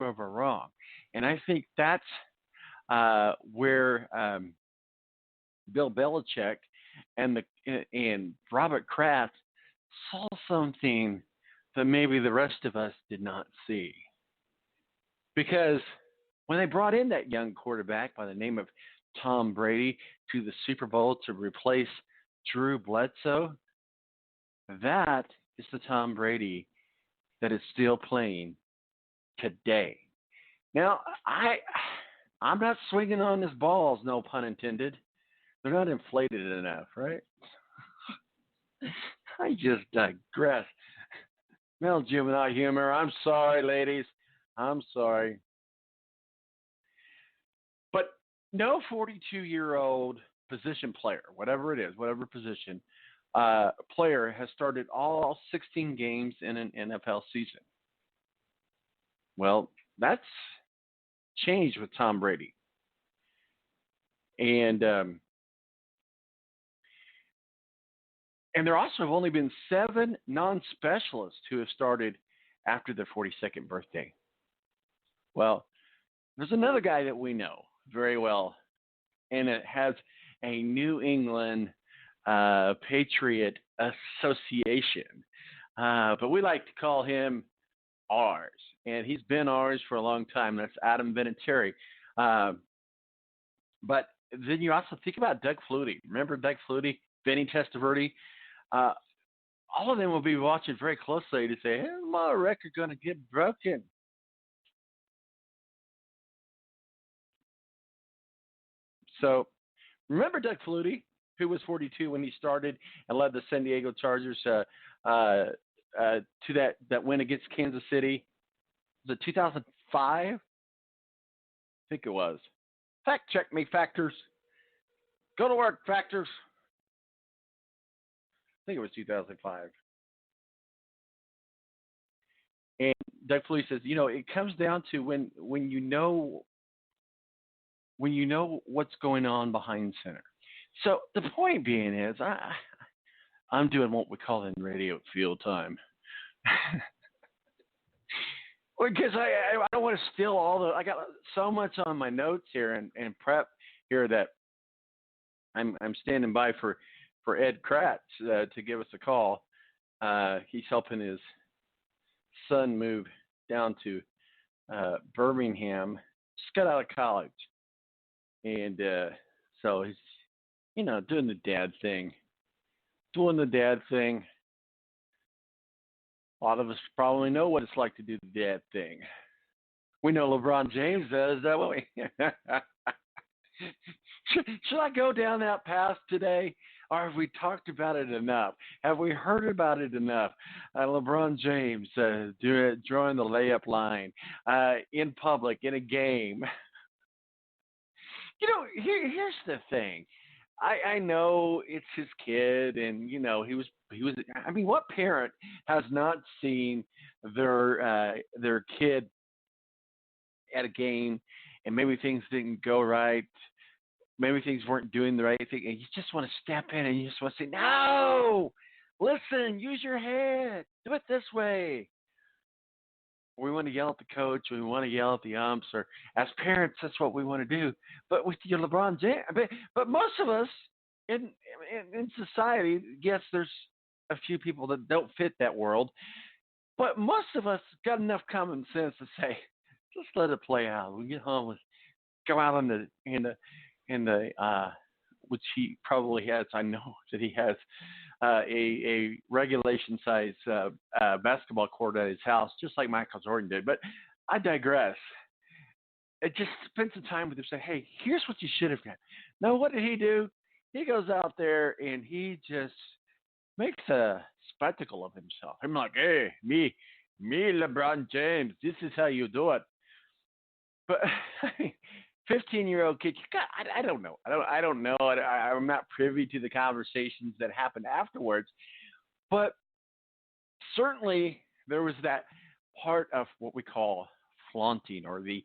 over wrong. And I think that's where Bill Belichick and Robert Kraft saw something that maybe the rest of us did not see. Because when they brought in that young quarterback by the name of Tom Brady to the Super Bowl to replace Drew Bledsoe, that is the Tom Brady that is still playing today. Now, I'm not swinging on his balls, no pun intended. They're not inflated enough, right? I just digress. Male juvenile humor. I'm sorry, ladies. I'm sorry. But no 42-year-old position player, whatever it is, whatever position, player has started all 16 games in an NFL season. Well, that's changed with Tom Brady. And there also have only been 7 non-specialists who have started after their 42nd birthday. Well, there's another guy that we know very well, and it has a New England Patriot Association. But we like to call him ours, and he's been ours for a long time. That's Adam Vinatieri. But then you also think about Doug Flutie. Remember Doug Flutie, Vinny Testaverde? All of them will be watching very closely to say, hey, my record going to get broken. So remember Doug Flutie, who was 42 when he started and led the San Diego Chargers to that win against Kansas City? Was it 2005? I think it was. Fact check me, factors. Go to work, factors. I think it was 2005. And Doug Flutie says, it comes down to when you know what's going on behind center. So the point being is, I'm doing what we call in radio field time. Because I don't want to steal I got so much on my notes here and prep here that I'm standing by for Ed Kractz to give us a call. He's helping his son move down to Birmingham. Just got out of college. And so he's, doing the dad thing. A lot of us probably know what it's like to do the dad thing. We know LeBron James does, don't we? Should I go down that path today? Or have we talked about it enough? Have we heard about it enough? LeBron James drawing the layup line in public in a game. Here's the thing. I know it's his kid, and he was. I mean, what parent has not seen their kid at a game, and maybe things didn't go right, maybe things weren't doing the right thing, and you just want to step in and you just want to say, "No, listen, use your head, do it this way." We want to yell at the coach. We want to yell at the umps. Or as parents, that's what we want to do. But with your LeBron James, but most of us in society, yes, there's a few people that don't fit that world. But most of us got enough common sense to say, just let it play out. We get home, go out in the which he probably has. I know that he has a regulation size basketball court at his house, just like Michael Jordan did. But I digress. It just spend some time with him. Say, hey, here's what you should have done. Now, what did he do? He goes out there and he just makes a spectacle of himself. I'm like, hey, me, LeBron James. This is how you do it. But 15-year-old kid, I don't know. I don't know. I'm not privy to the conversations that happened afterwards. But certainly there was that part of what we call flaunting or the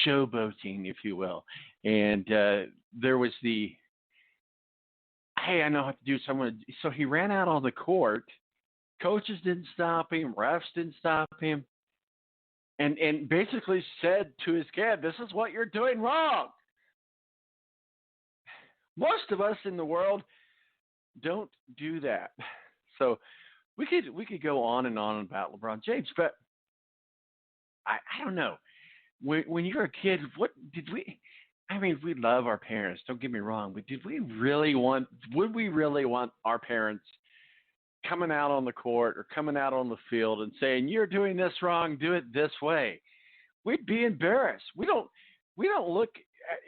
showboating, if you will. And there was the, hey, I know how to do something. So he ran out on the court. Coaches didn't stop him. Refs didn't stop him. and basically said to his kid, "This is what you're doing wrong." Most of us in the world don't do that. So we could go on and on about LeBron James, but I don't know. When you're a kid, what did we? I mean, we love our parents. Don't get me wrong, but did we really want? Would we really want our parents coming out on the court or coming out on the field and saying, "You're doing this wrong. Do it this way"? We'd be embarrassed. We don't look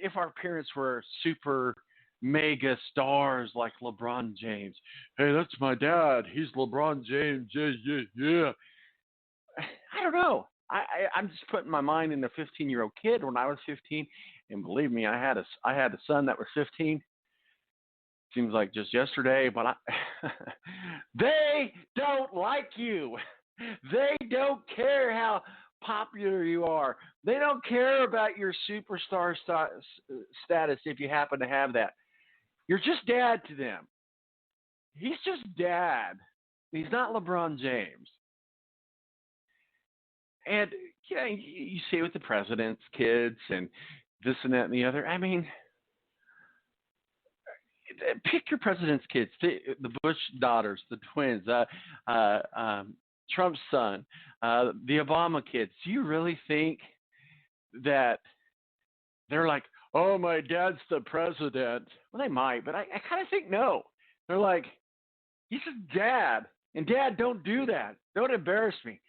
if our parents were super mega stars like LeBron James. Hey, that's my dad. He's LeBron James. Yeah, yeah, yeah. I don't know. I'm just putting my mind in a 15-year-old kid when I was 15, and believe me, I had a son that was 15. Seems like just yesterday, but they don't like you. They don't care how popular you are. They don't care about your superstar status if you happen to have that. You're just dad to them. He's just dad. He's not LeBron James. And you see it with the president's kids and this and that and the other. I mean, pick your president's kids, the Bush daughters, the twins, Trump's son, the Obama kids. Do you really think that they're like, "Oh, my dad's the president"? Well, they might, but I kind of think no. They're like, "He's a dad, and dad, don't do that. Don't embarrass me."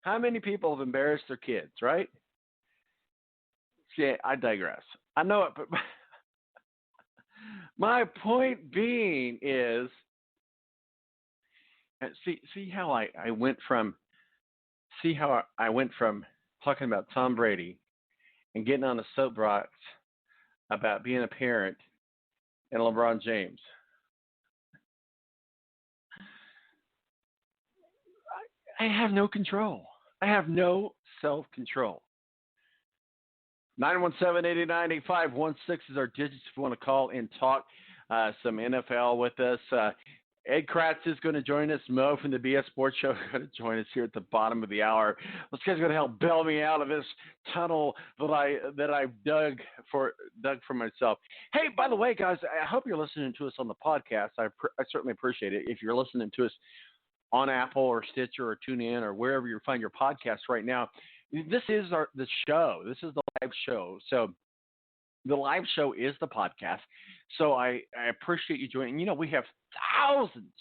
How many people have embarrassed their kids, right? See, I digress. I know it, but my point being is, see how I went from talking about Tom Brady and getting on a soapbox about being a parent and LeBron James. I have no control. I have no self-control. 917-889-8516 is our digits if you want to call and talk some NFL with us. Ed Kractz is going to join us. Mo from the BS Sports Show is going to join us here at the bottom of the hour. This guy's going to help bail me out of this tunnel that I've dug for myself. Hey, by the way, guys, I hope you're listening to us on the podcast. I certainly appreciate it. If you're listening to us on Apple or Stitcher or TuneIn or wherever you find your podcast right now, this is the show. This is the live show. So the live show is the podcast. So I appreciate you joining. We have thousands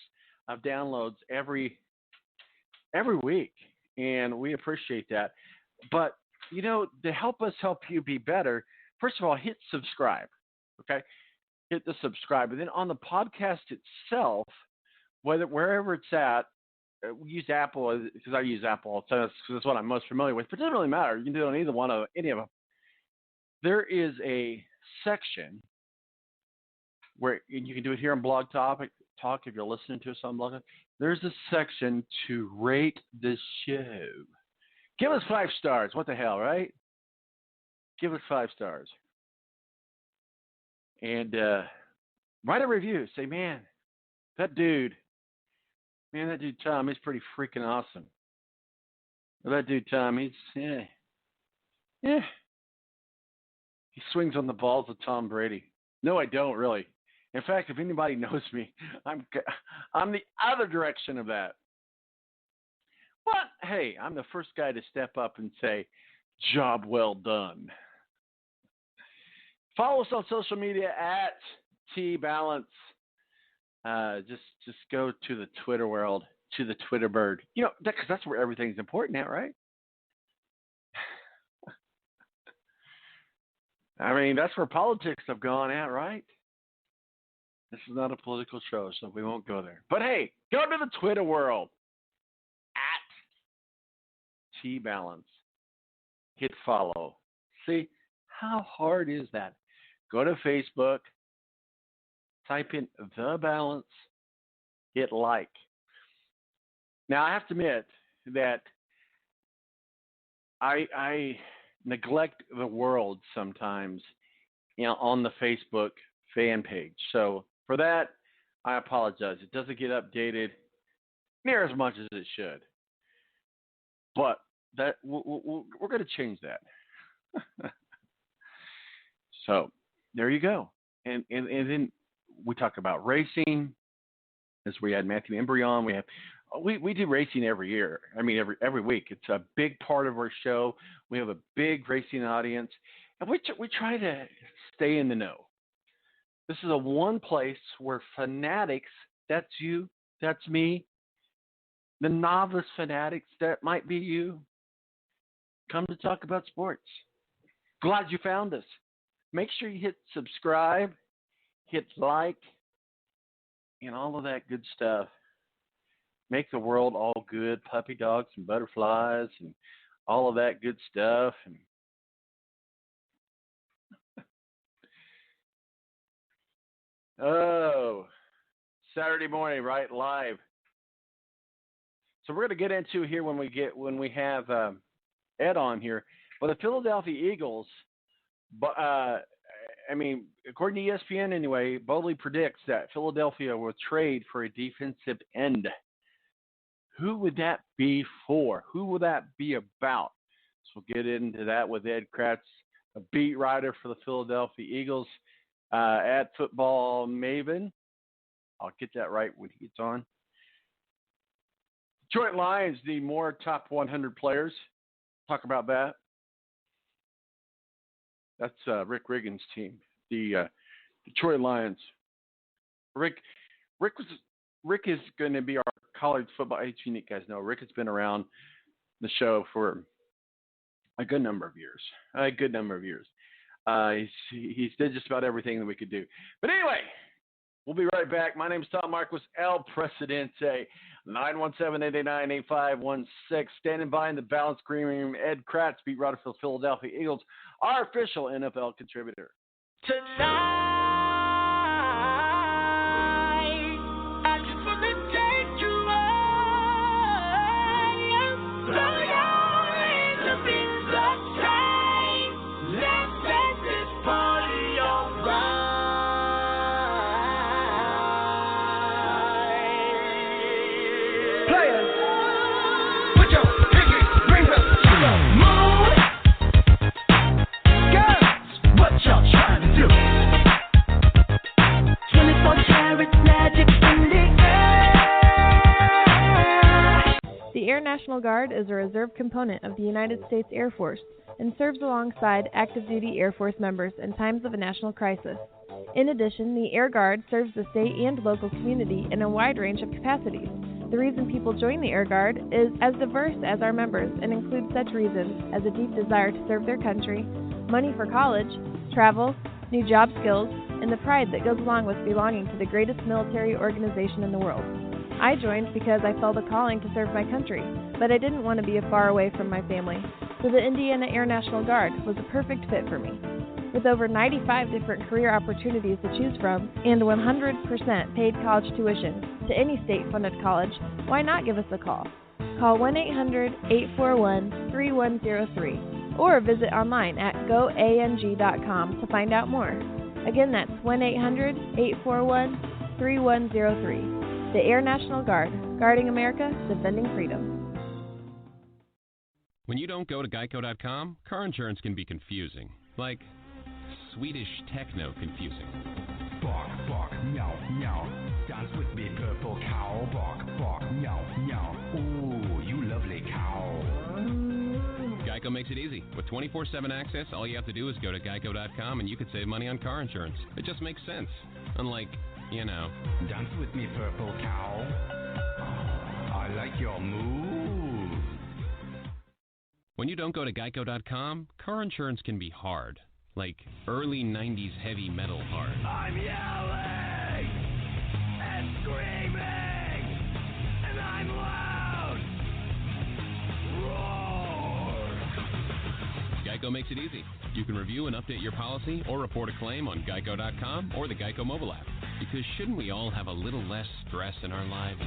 of downloads every week, and we appreciate that. But, to help us help you be better, first of all, hit subscribe, okay? Hit the subscribe. And then on the podcast itself, wherever it's at, we use Apple because I use Apple all the time because that's what I'm most familiar with. But it doesn't really matter. You can do it on any of them. There is a section where you can do it here on Blog Talk if you're listening to us on Blog Talk. There's a section to rate the show. Give us 5 stars. What the hell, right? Give us 5 stars. And write a review. Say, man, that dude Tom, he's pretty freaking awesome. Well, that dude Tom, he's he swings on the balls of Tom Brady. No, I don't really. In fact, if anybody knows me, I'm the other direction of that. But hey, I'm the first guy to step up and say, "Job well done." Follow us on social media at TBalance. Just go to the Twitter world, to the Twitter bird. Because that's where everything's important at, right? I mean, that's where politics have gone at, right? This is not a political show, so we won't go there. But hey, go to the Twitter world at TBalance. Hit follow. See, how hard is that? Go to Facebook. Type in The Balance, hit like. Now, I have to admit that I neglect the world sometimes, on the Facebook fan page. So for that, I apologize. It doesn't get updated near as much as it should. But that we're going to change that. So there you go. And then we talk about racing. As we had Matthew Embury on, we do racing every year. I mean, every week. It's a big part of our show. We have a big racing audience, and we try to stay in the know. This is a one place where fanatics, that's you, that's me, the novice fanatics, that might be you, come to talk about sports. Glad you found us. Make sure you hit subscribe, hit like, and all of that good stuff. Make the world all good, puppy dogs and butterflies and all of that good stuff. And oh, Saturday morning, right, live. So we're going to get into here when we have Ed on here. Well, the Philadelphia Eagles, according to ESPN anyway, boldly predicts that Philadelphia will trade for a defensive end. Who would that be for? Who will that be about? So we'll get into that with Ed Kractz, a beat writer for the Philadelphia Eagles at Football Maven. I'll get that right when he gets on. Detroit Lions need more top 100 players. Talk about that. That's Rick Riggin's team, the Detroit Lions. Rick is going to be our college football. You guys know Rick has been around the show for a good number of years. He's did just about everything that we could do. But anyway, we'll be right back. My name is Tom Marquis, El Presidente, 917-889-8516. Standing by in the balance green room, Ed Kractz, beat writer for the Philadelphia Eagles, our official NFL contributor. Tonight, I just want to take you away. Blow your hands up in the sky. Let's make this party alright. Players, put your pinky rings up to the moon. Girls, what y'all trying to do? 24 carats magic in the air. The Air National Guard is a reserve component of the United States Air Force and serves alongside active-duty Air Force members in times of a national crisis. In addition, the Air Guard serves the state and local community in a wide range of capacities. The reason people join the Air Guard is as diverse as our members and includes such reasons as a deep desire to serve their country, money for college, travel, new job skills, and the pride that goes along with belonging to the greatest military organization in the world. I joined because I felt a calling to serve my country, but I didn't want to be far away from my family, so the Indiana Air National Guard was a perfect fit for me. With over 95 different career opportunities to choose from and 100% paid college tuition to any state-funded college, why not give us a call? Call 1-800-841-3103 or visit online at goang.com to find out more. Again, that's 1-800-841-3103. The Air National Guard, guarding America, defending freedom. When you don't go to Geico.com, car insurance can be confusing. Like Swedish techno confusing. Bark, bark, meow, meow. Dance with me, purple cow. Bark, bark, meow, meow. Ooh, you lovely cow. Geico makes it easy. With 24/7 access, all you have to do is go to Geico.com and you could save money on car insurance. It just makes sense. Unlike, Dance with me, purple cow. I like your moves. When you don't go to Geico.com, car insurance can be hard. Like early 90s heavy metal hard. I'm yelling and screaming, and I'm loud. Roar. Geico makes it easy. You can review and update your policy or report a claim on Geico.com or the Geico mobile app. Because shouldn't we all have a little less stress in our lives?